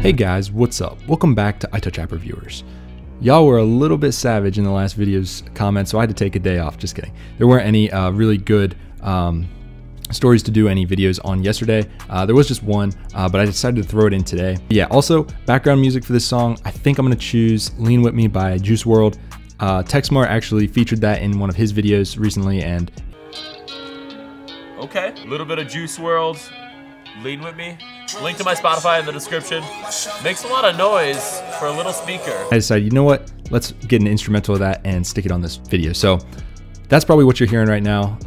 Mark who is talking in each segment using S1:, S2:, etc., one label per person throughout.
S1: Hey guys, what's up? Welcome back to Untitled Chapter viewers. Y'all were a little bit savage in the last video's comments, so I had to take a day off. Just kidding. There weren't any really good stories to do any videos on yesterday. There was just one, but I decided to throw it in today. Yeah, also, background music for this song, I think I'm going to choose Lean With Me by Juice WRLD. Texmar actually featured that in one of his videos recently, and
S2: okay, a little bit of Juice WRLD, Lean With Me. Link to my Spotify in the description. Makes a lot of noise for a little speaker.
S1: I decided, you know what? Let's get an instrumental of that and stick it on this video. So that's probably what you're hearing right now,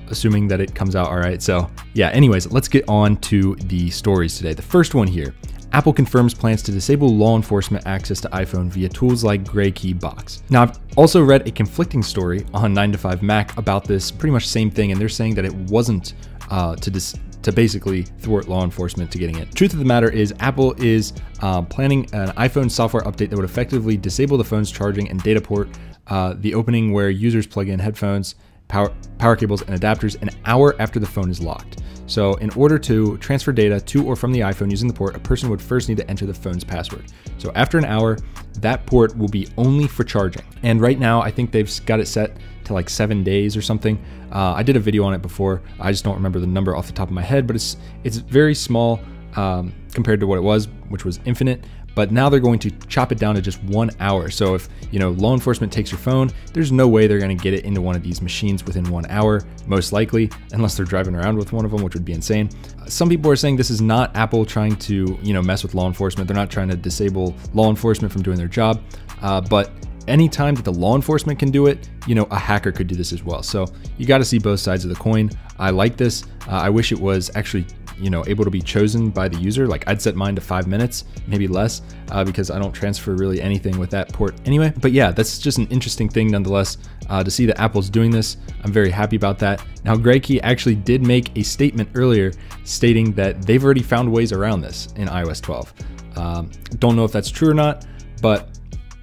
S1: assuming that it comes out all right. So yeah, anyways, let's get on to the stories today. The first one here. Apple confirms plans to disable law enforcement access to iPhone via tools like GrayKey Box. Now, I've also read a conflicting story on 9to5Mac about this pretty much same thing, and they're saying that it wasn't to basically thwart law enforcement to getting it. Truth of the matter is, Apple is planning an iPhone software update that would effectively disable the phone's charging and data port, the opening where users plug in headphones, power cables, and adapters an hour after the phone is locked. So in order to transfer data to or from the iPhone using the port, a person would first need to enter the phone's password. So after an hour, that port will be only for charging. And right now, I think they've got it set to like 7 days or something. I did a video on it before. I just don't remember the number off the top of my head, but it's very small compared to what it was, which was infinite. But now they're going to chop it down to just 1 hour. So if, you know, law enforcement takes your phone, there's no way they're going to get it into one of these machines within 1 hour, most likely, unless they're driving around with one of them, which would be insane. Some people are saying this is not Apple trying to, you know, mess with law enforcement. They're not trying to disable law enforcement from doing their job. But anytime that the law enforcement can do it, you know, a hacker could do this as well. So you got to see both sides of the coin. I like this. I wish it was actually, you know, able to be chosen by the user. Like, I'd set mine to 5 minutes, maybe less, because I don't transfer really anything with that port anyway. But yeah, that's just an interesting thing nonetheless, to see that Apple's doing this. I'm very happy about that. Now, GrayKey actually did make a statement earlier stating that they've already found ways around this in iOS 12. Don't know if that's true or not, but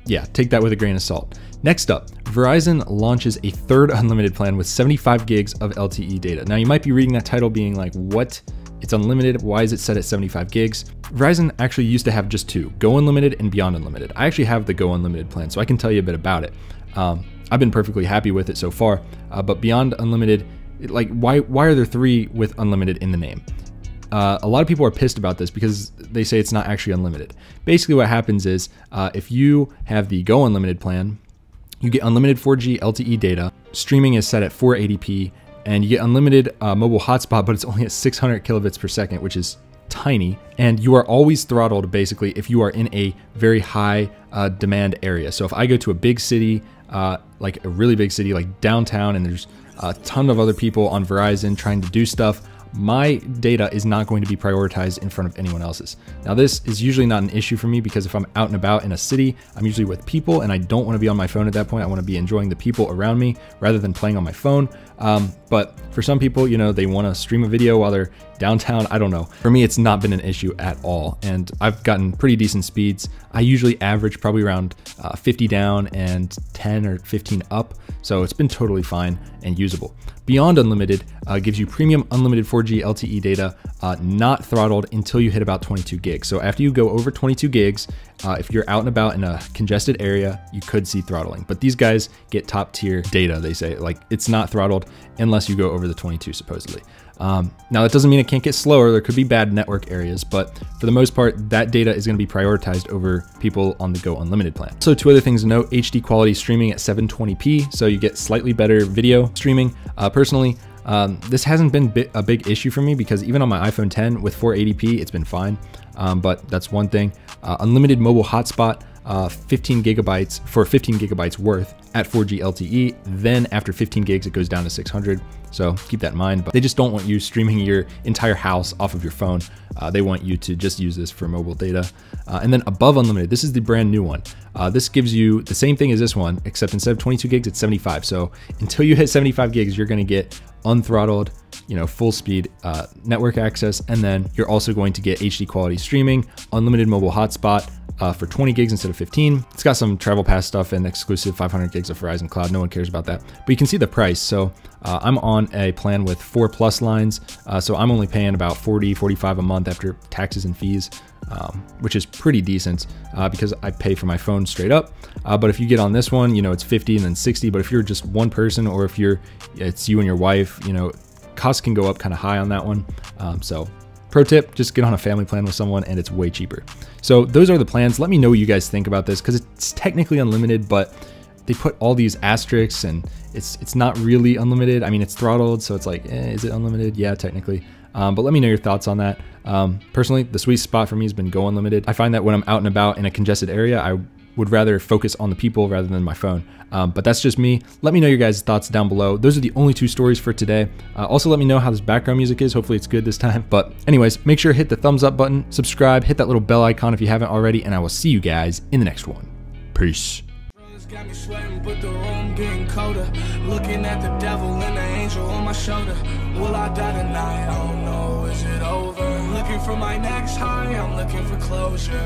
S1: yeah, take that with a grain of salt. Next up, Verizon launches a third unlimited plan with 75 gigs of LTE data. Now, you might be reading that title being like, what? It's unlimited. Why is it set at 75 gigs? Verizon actually used to have just two, Go Unlimited and Beyond Unlimited. I actually have the Go Unlimited plan, so I can tell you a bit about it. I've been perfectly happy with it so far, but Beyond Unlimited, like, why are there three with unlimited in the name? A lot of people are pissed about this because they say it's not actually unlimited. Basically what happens is, if you have the Go Unlimited plan, you get unlimited 4G LTE data, streaming is set at 480p, and you get unlimited mobile hotspot, but it's only at 600 kilobits per second, which is tiny. And you are always throttled basically if you are in a very high demand area. So if I go to a big city, like a really big city like downtown, and there's a ton of other people on Verizon trying to do stuff, my data is not going to be prioritized in front of anyone else's. Now, this is usually not an issue for me because if I'm out and about in a city, I'm usually with people and I don't want to be on my phone at that point. I want to be enjoying the people around me rather than playing on my phone. But for some people, you know, they want to stream a video while they're downtown. I don't know. For me, it's not been an issue at all. And I've gotten pretty decent speeds. I usually average probably around 50 down and 10 or 15 up. So it's been totally fine and usable. Beyond Unlimited gives you premium unlimited 4G LTE data, not throttled until you hit about 22 gigs. So after you go over 22 gigs, if you're out and about in a congested area, you could see throttling. But these guys get top tier data, they say. Like, it's not throttled unless you go over the 22 supposedly. Now, that doesn't mean it can't get slower. There could be bad network areas, but for the most part, that data is going to be prioritized over people on the Go Unlimited plan. So two other things to note: HD quality streaming at 720p, so you get slightly better video streaming. Personally, this hasn't been a big issue for me because even on my iPhone 10 with 480p, it's been fine. But that's one thing. Unlimited mobile hotspot, 15 gigabytes for 15 gigabytes worth at 4G LTE. Then after 15 gigs, it goes down to 600. So keep that in mind, but they just don't want you streaming your entire house off of your phone. They want you to just use this for mobile data. And then above unlimited, this is the brand new one. This gives you the same thing as this one, except instead of 22 gigs, it's 75. So until you hit 75 gigs, you're going to get unthrottled, you know, full speed network access. And then you're also going to get HD quality streaming, unlimited mobile hotspot, for 20 gigs instead of 15. It's got some travel pass stuff and exclusive 500 gigs of Verizon Cloud. No one cares about that, but you can see the price. So I'm on a plan with 4+ lines. So I'm only paying about 40, 45 a month after taxes and fees, which is pretty decent because I pay for my phone straight up. But if you get on this one, you know, it's 50 and then 60. But if you're just one person, or if it's you and your wife, you know, costs can go up kind of high on that one. So pro tip, just get on a family plan with someone and it's way cheaper. So those are the plans. Let me know what you guys think about this, because it's technically unlimited, but they put all these asterisks and it's not really unlimited. I mean, it's throttled, so it's like, is it unlimited? Yeah, technically. But let me know your thoughts on that. Personally, the sweet spot for me has been Go Unlimited. I find that when I'm out and about in a congested area, I would rather focus on the people rather than my phone. But that's just me. Let me know your guys' thoughts down below. Those are the only 2 stories for today. Also, let me know how this background music is. Hopefully it's good this time. But anyways, make sure to hit the thumbs up button, subscribe, hit that little bell icon if you haven't already, and I will see you guys in the next one. Peace.
S3: Got me sweating, but the room getting colder. Looking at the devil and the angel on my shoulder. Will I die tonight? I don't know. Is it over? Looking for my next high. I'm looking for closure.